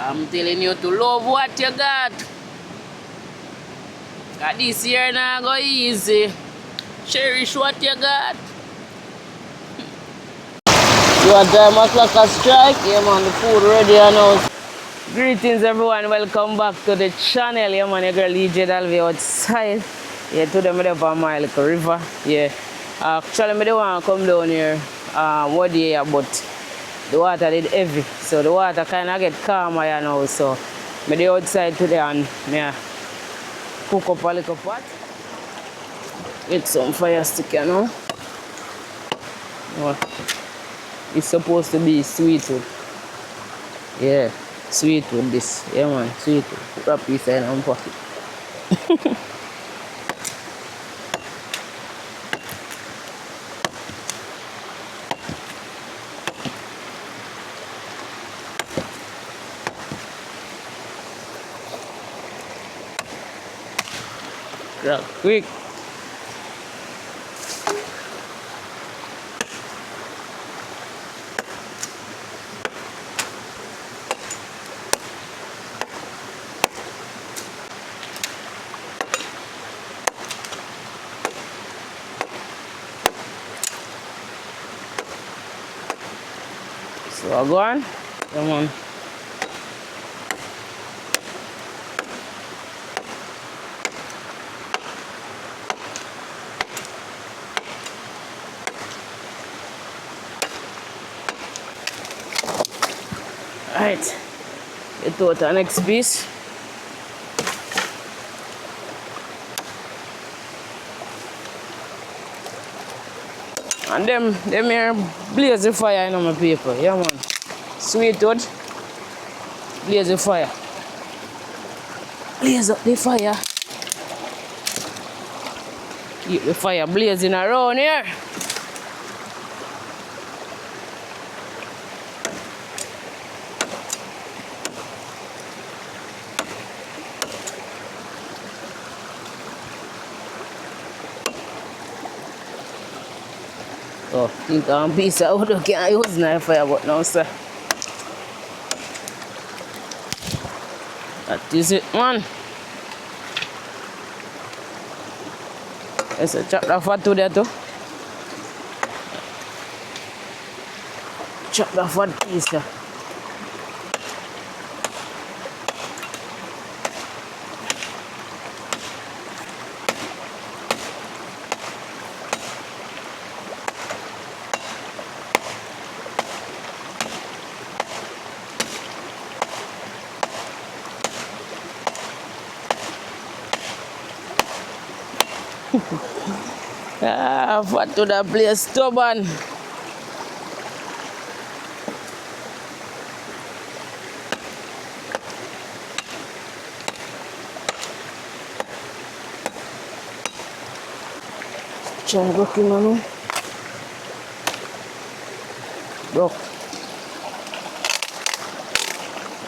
I'm telling you to love what you got. Got this year now go easy. Cherish what you got. What time o'clock a strike? Yeah man, the food ready now. Greetings everyone, welcome back to the channel. Yeah man, your girl DJ Dalvi outside. Yeah, today I'm up on my little river. Yeah. Actually I don't want to come down here one day, but the water did heavy. So the water kinda get calmer you know. So I'm outside today and I cook up a little pot. With some fire stick, you know. It's supposed to be sweet wood. Yeah, sweet wood this. Yeah man, sweet wood. Put a piece in my pocket. Grab quick. So I go on. Come on. Alright. Get to the next piece. And them here blaze the fire in my paper. Yeah man. Sweet wood. Blaze the fire. Blaze up the fire. Keep the fire blazing around here. Oh, think I'm piece of wood can't use knife fire but now sir. That is it man. Let's chop that fat to there too. Chop that fat piece there. Fat to that place stubborn. Jangan rocky manu. Look.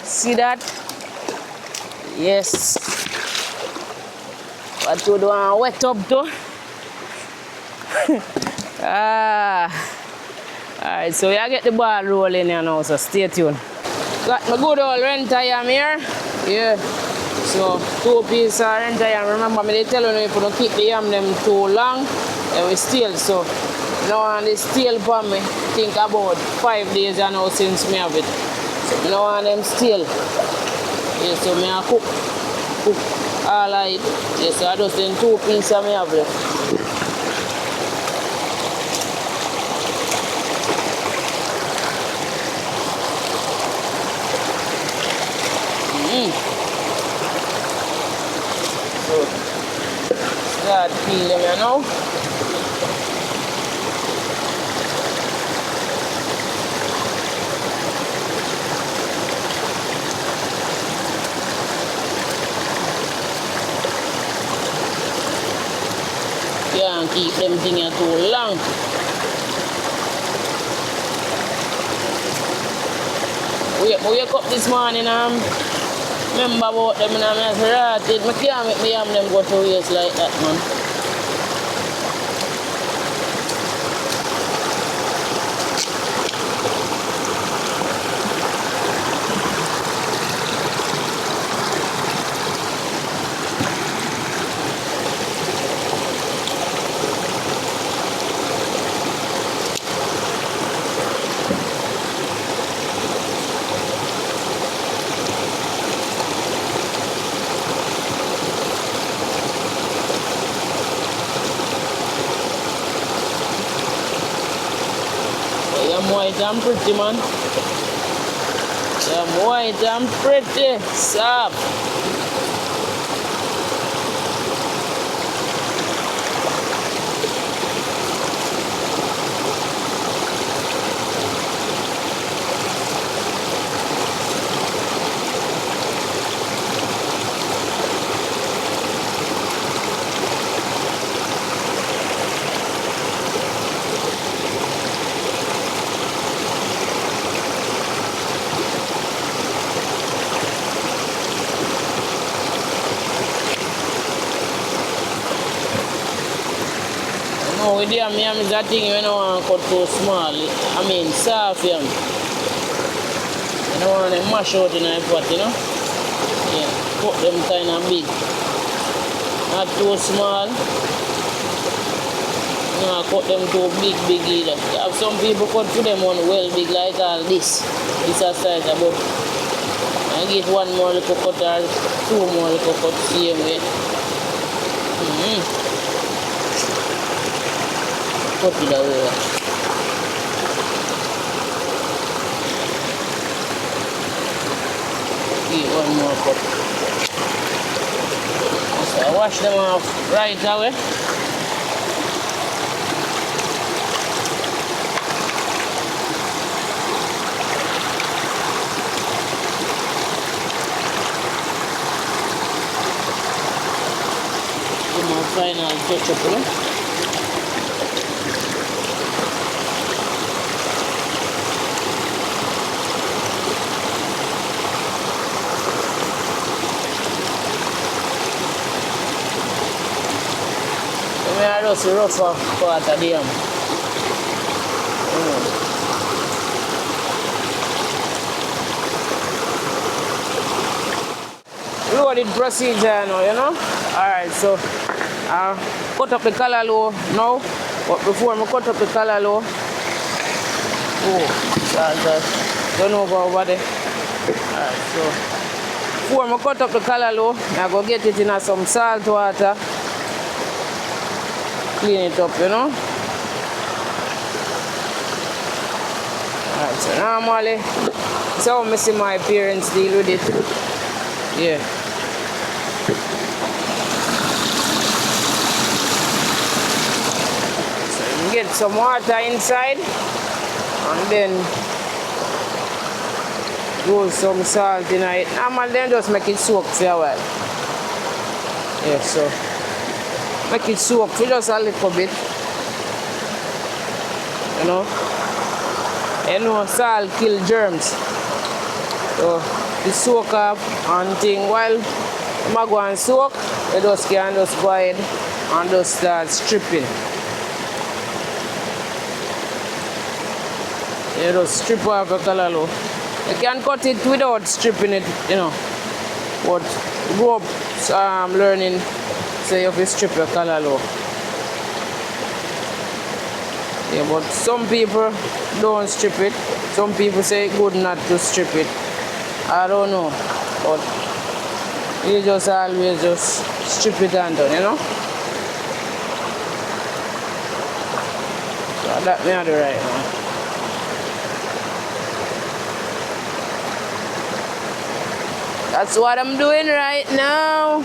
See that? Yes. What to do? Wet up too. Alright, so you get the ball rolling here now, so stay tuned. Got my good old renter yam here. Yeah. So 2 pieces of renter yam. Remember me they tell you if you don't keep the yam them too long, they will steal. So now on the steal for me, think about 5 days now since me have it. So now on them steal. Yeah, so me I cook all of it. Yeah, so I just then 2 pieces of me have left. So, start peel them here now. Can't keep them things here too long. Wake up this morning remember about them and I'm ratted. I can't make me yam them go to waste like that man. white and pretty, man. Them white and pretty. Soft. No, with the yam is that thing you don't want to cut too small. I mean, soft yam. You don't want to mash out in a pot, you know? Yeah, cut them kind of big. Not too small. No, cut them too big either. You have some people cut for them on well big like all this. This is size about. I get one more little cut or two more little cut same way. Cut it away. Give one more cut. So I wash them off right away. Give my final touch up, you know? I just rough off part of them. Loaded procedure now, you know? Alright, so I cut up the callaloo now. But before I cut up the callaloo, don't over over there. Alright, so before I cut up the callaloo, I go get it in some salt water. Clean it up, you know. Alright, so normally, that's how I see my parents deal with it. Yeah. So you get some water inside and then do some salt in it. Normally then just make it soak for a while. Yeah, so make it soak for just a little bit. You know. You know, salt kill germs. So you soak up and thing while you go and soak, you just can just go ahead and just start stripping. You just strip off the callaloo. You can cut it without stripping it, you know. But grow up learning, so you have to strip your callaloo. Yeah, but some people don't strip it. Some people say it's good not to strip it. I don't know. But you just always just strip it and done, you know. So that me I do right now. That's what I'm doing right now.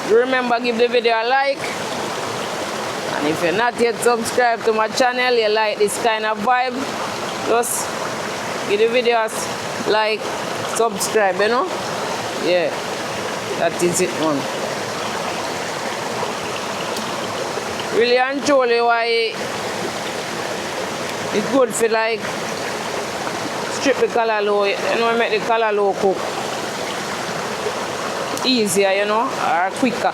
Remember, give the video a like. And if you're not yet subscribed to my channel, you like this kind of vibe, just give the videos like, subscribe, you know. Yeah, that is it, man. Really and truly why it's good for like strip the callaloo, you know, make the callaloo cook easier, you know, or quicker.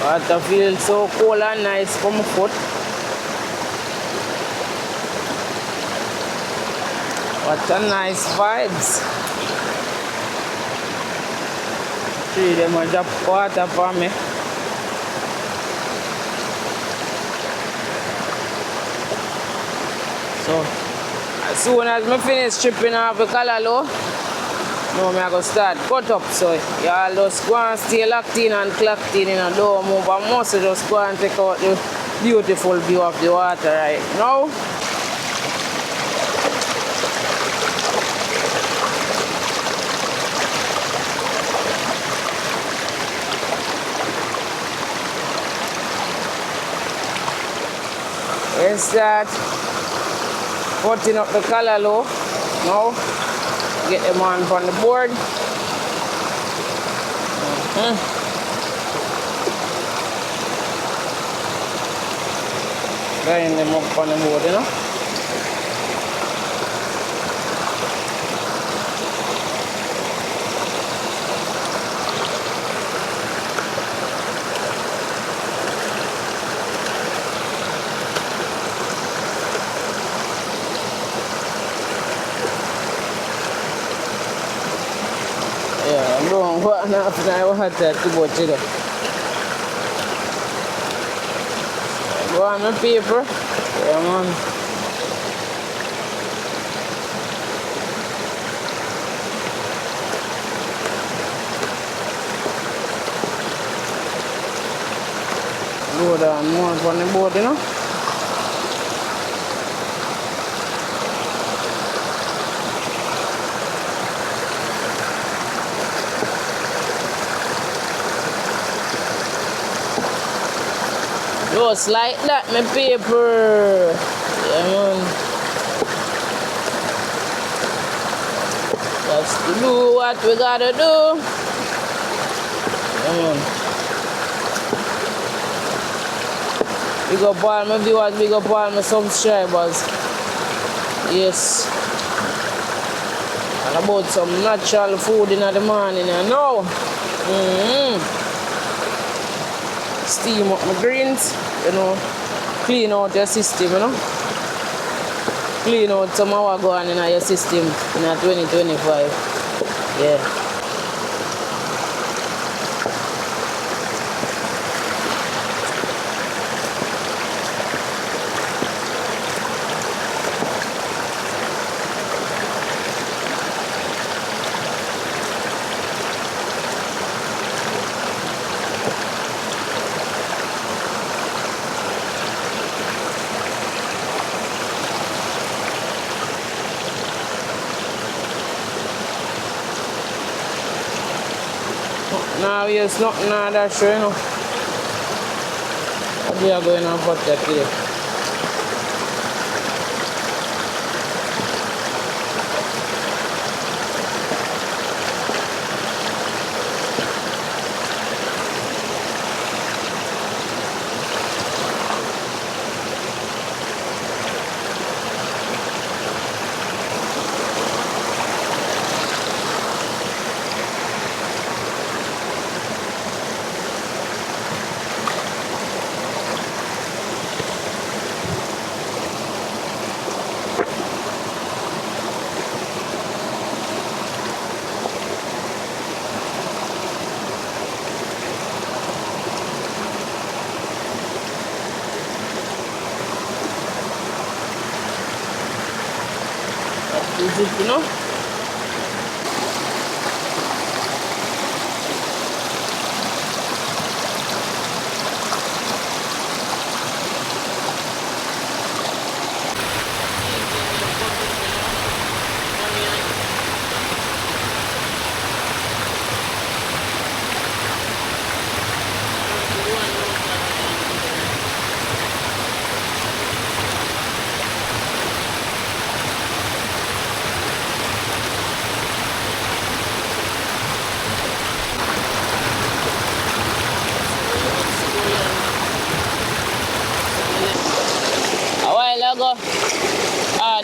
Water feels so cool and nice for my foot. What a nice vibes. See them a drop water for me. So as soon as I finish stripping off the Calaloo, now I go start cut up. So y'all just go and stay locked in and clocked in and don't move a muscle, just go and take out the beautiful view of the water right now. We start putting up the Calaloo now. Get them on from the board. Line them up on the board, you know. Yeah, I'm doing what now after I had that to watch it. Go on my paper. Yeah, man. Go down more on the board, you know. Just like that, my paper. Yeah, man. Just to do what we gotta do. Yeah, man. Big up all my viewers, big up all my subscribers. Yes. And about some natural food in the morning, you know. Steam up my greens, you know, clean out your system, you know. Clean out some of what go on in your system in 2025. Yeah. Now it's not that sure, you know. We are going to put that here. Is it, you know?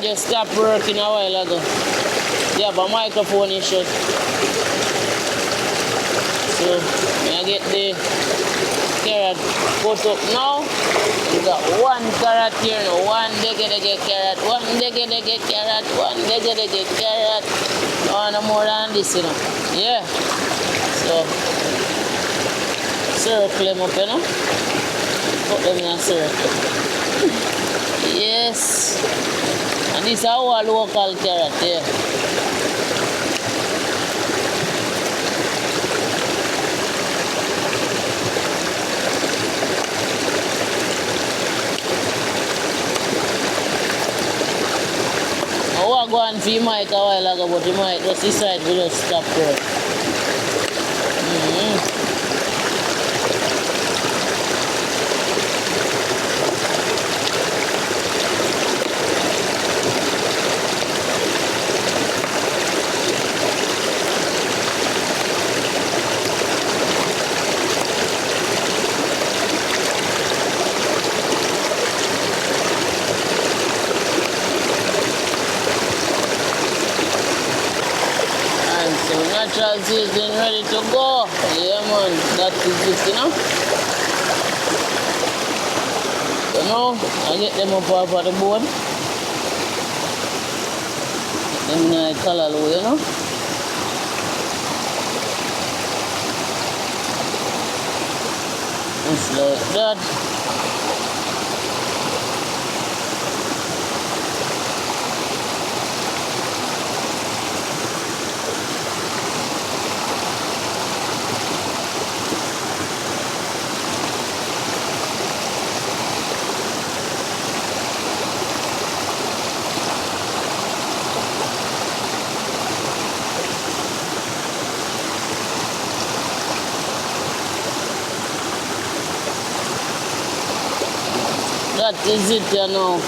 Just stopped working a while ago. They have a microphone issue. So I get the carrot cut up now. We got one carrot here now. One dege carrot, one dege carrot, one dege carrot. No more than this, you know. Yeah. So circle them up, you know. Put them in a circle. Yes. And this is our local carrot, yeah. I was going for Mike a while ago, but the Mike just decided to just stop there. Natural seasoning ready to go. Yeah man, that is it, you know. So now I get them up off of the board. Them in a Calaloo, you know. Just like that. That is it, you know.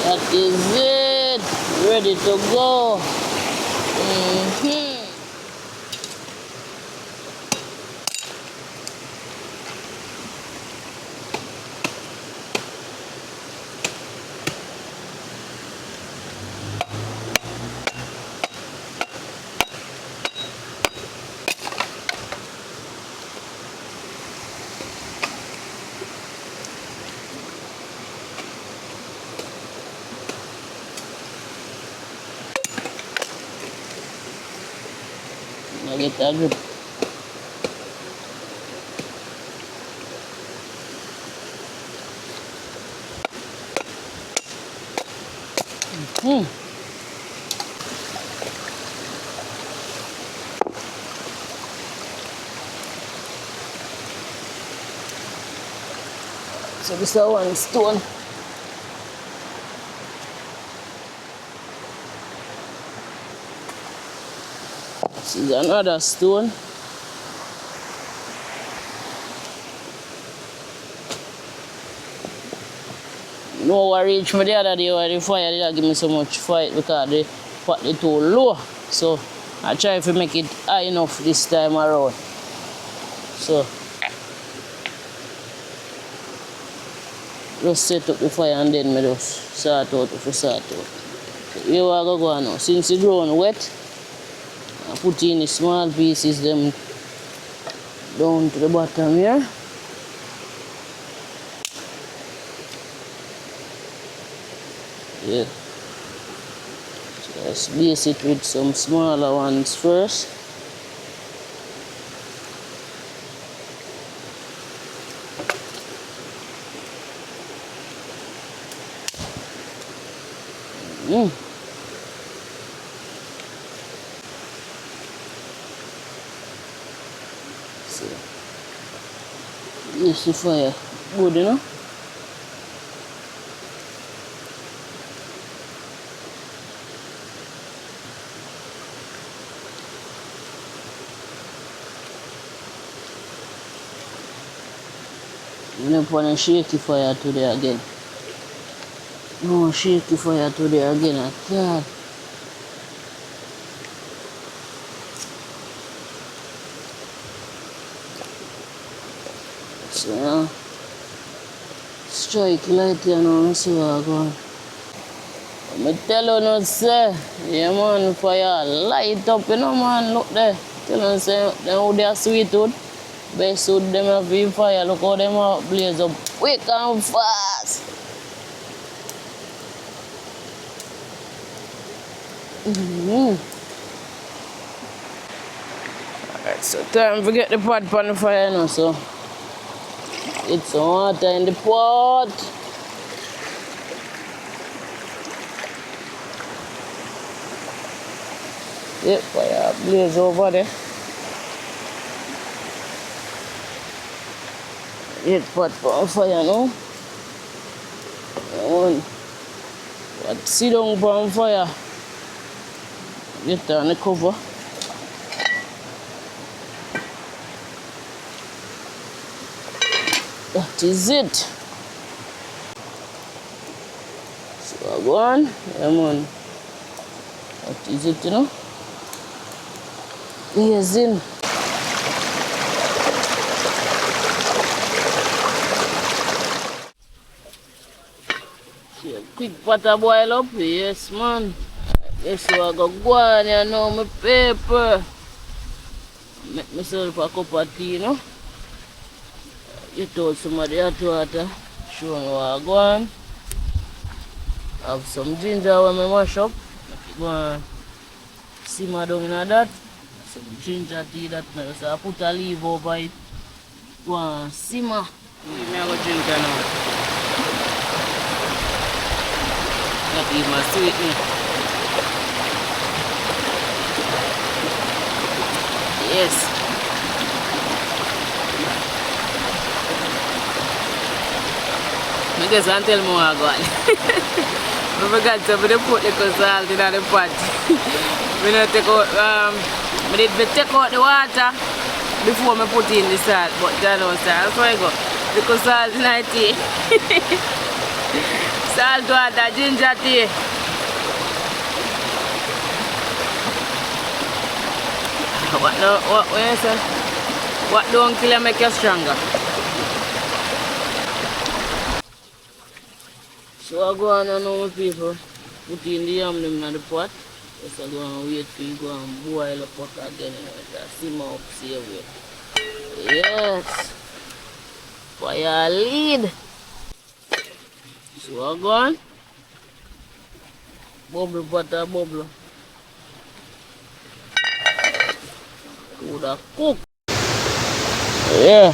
That is it. Ready to go. I get that good. So this is one stone. This is another stone. No, I reached me the other day where the fire didn't give me so much fight because the pot is too low. So I try to make it high enough this time around. So just set up the fire and then I just sort out if I sort out. So here we go now. Since the ground wet, I put in the small pieces them down to the bottom here. Yeah. So let's base it with some smaller ones first. So, use the fire good, you know. I'm going to put a shaky fire today again. No shaky fire today again at all. So, strike light, you know, see what I'm going. I tell you no, say, yeah man, fire light up, you know man, look there. Tell you say, how they are sweet wood. Best wood them have been fire. Look how them have blaze up quick and fast. Alright, so time to get the pot on the fire now, so it's some water in the pot. Yep, fire blaze over there. Get pot on fire now. But sit down on fire. Get on the cover. That is it. So I go on. Yeah, man. That is it, you know. Yes, in. Quick butter boil up. Yes, man. Yes, so I go on and now my paper. Make myself a cup of tea, you know. You told somebody hot water. Show me what I go on. Have some ginger when I mash up. Go on. Simmer down in that. Some ginger tea that now. So I put a leaf over it. Go on. Simmer. Give me a go drink now. Not even sweet. Yes. I guess I'll tell more I got. I forgot to put the salt in the pot. We need to take out, I need to take out the water before I put in the salt, but that no salt. So I go, because salt in the tea. Salt water, ginger tea. What you say? What don't kill you make you stronger? So I go on and know people put in the yam them in the pot. Just I go and wait for you go and boil the pot again and simmer up, see away. Yes. Fire lead. So I go on. Bubble butter, bubble. Would have cook. Yeah.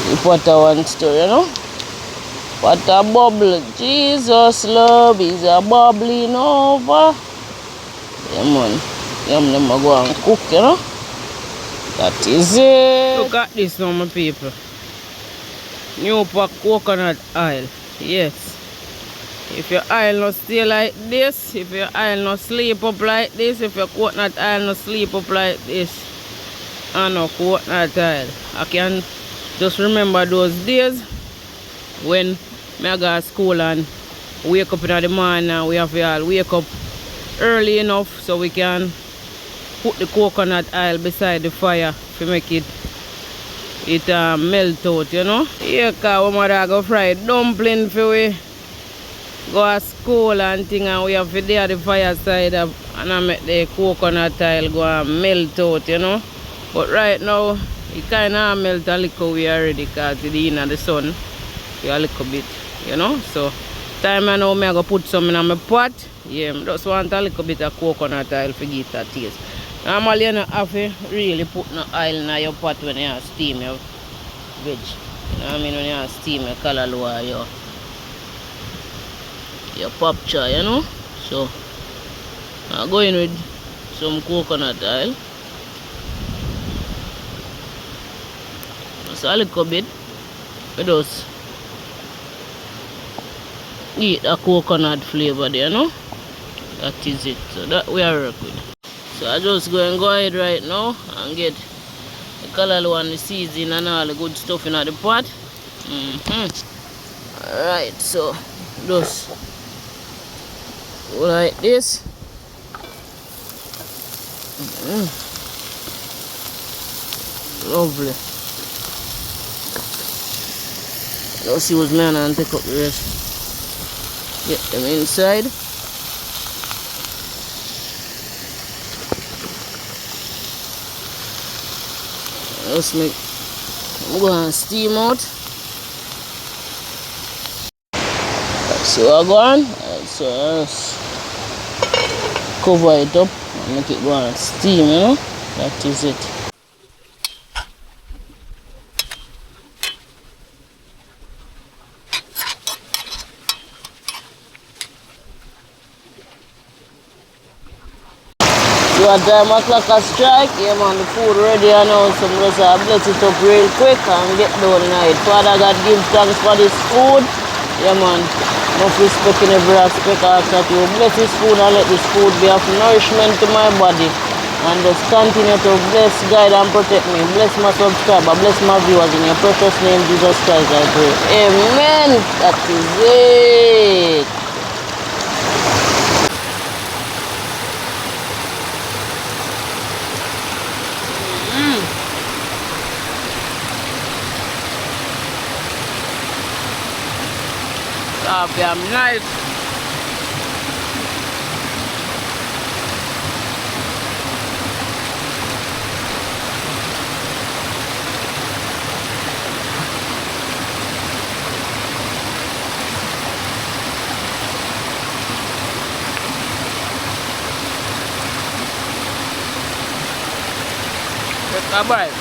The butter one story, you know? Butter bubble. Jesus love is a bubbling over. Yeah, man. Yum them go and cook, you know? That is it. Look at this now, my people. New pack coconut oil. Yes. If your oil not stay like this, if your oil not sleep up like this, if your coconut oil not sleep up like this, and no coconut oil. I can just remember those days when I go to school and wake up in the morning and we have to all wake up early enough so we can put the coconut oil beside the fire to make it melt out, you know. Here, cause we mother go fry dumpling for we go to school and thing, and we have to do the fireside and I make the coconut oil go and melt out, you know. But right now, it kind of melt a little way already because it's in the sun. A little bit, you know. So, time I know I go put some in my pot. Yeah, I just want a little bit of coconut oil to get that taste. Normally, you don't have to really put no oil in your pot when you steam your veg. You know what I mean? When you steam your callaloo or your pop chai, you know. So I go in with some coconut oil. Just a little bit. We just eat the coconut flavor there, you know. That is it. So that we are work with. So I just go ahead right now and get the callaloo and the seasoning and all the good stuff in the pot. Alright, so just like this. Lovely. Let's see what's man and take up the rest. Get them inside. Just make go and steam out. So I go on. So I just cover it up and make it go and steam, you know. That is it. So at time o'clock a strike, yeah man, the food ready and now, so I'm just bless it up real quick and get done tonight. Father God give thanks for this food. Yeah man, enough respect in every aspect after you bless this food and let this food be of nourishment to my body. And just continue to bless, guide and protect me. Bless my subscriber, bless my viewers in your precious name, Jesus Christ, I pray. Amen. That is it. I'm nice. Bye.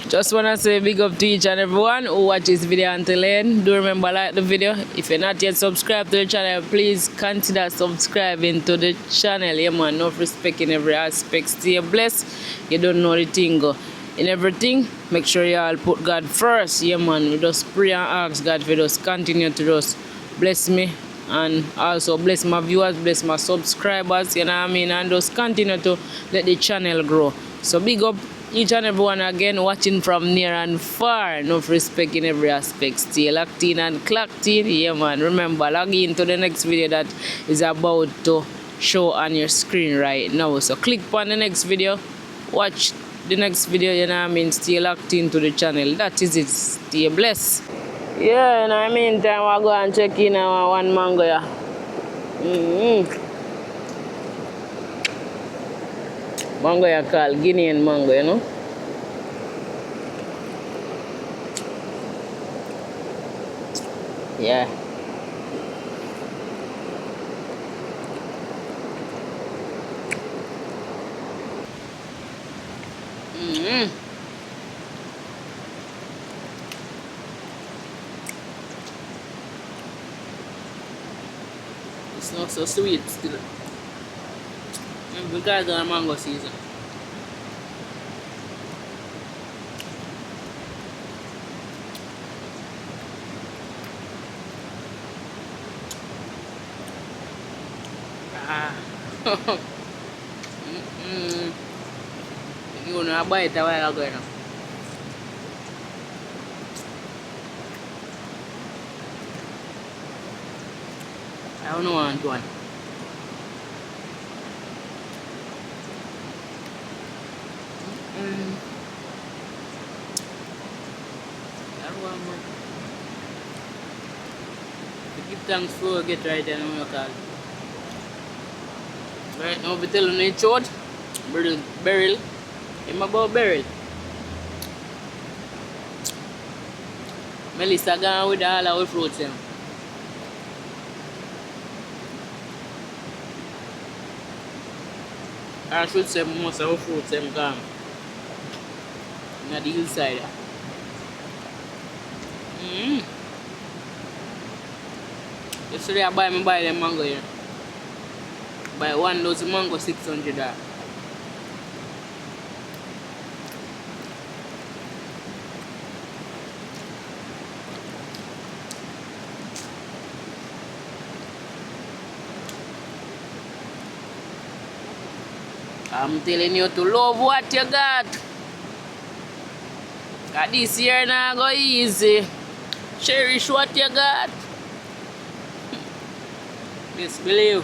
Just wanna say big up to each and everyone who watches this video until end. Do remember like the video. If you're not yet subscribed to the channel, please consider subscribing to the channel. Yeah man, enough respect in every aspect. Stay blessed. You don't know the thing go. In everything, make sure you all put God first. Yeah man, we just pray and ask God for just continue to just bless me. And also bless my viewers, bless my subscribers, you know what I mean, and just continue to let the channel grow. So big up each and everyone again watching from near and far. Enough respect in every aspect. Stay locked in and clocked in. Yeah man, remember log in to the next video that is about to show on your screen right now. So click on the next video, watch the next video, you know what I mean, stay locked into the channel. That is it. Stay blessed. Yeah, in the meantime, I go and check in our one mango. Yeah. Mango ya called Guinean mango, you know. Yeah. It's not so sweet still. Because of the mango season. You know, I buy it a while ago now. I don't want one. Give thanks for get right there on your call. Right now we tell you short barrel. I'm about barrel. Melissa gone with all our fruits them. I should say most of our fruits them gone. On the hillside. Yesterday I buy them mango here. Buy 1 dozen mango $600. I'm telling you to love what you got. Cause this year now go easy. Cherish what you got. Just believe.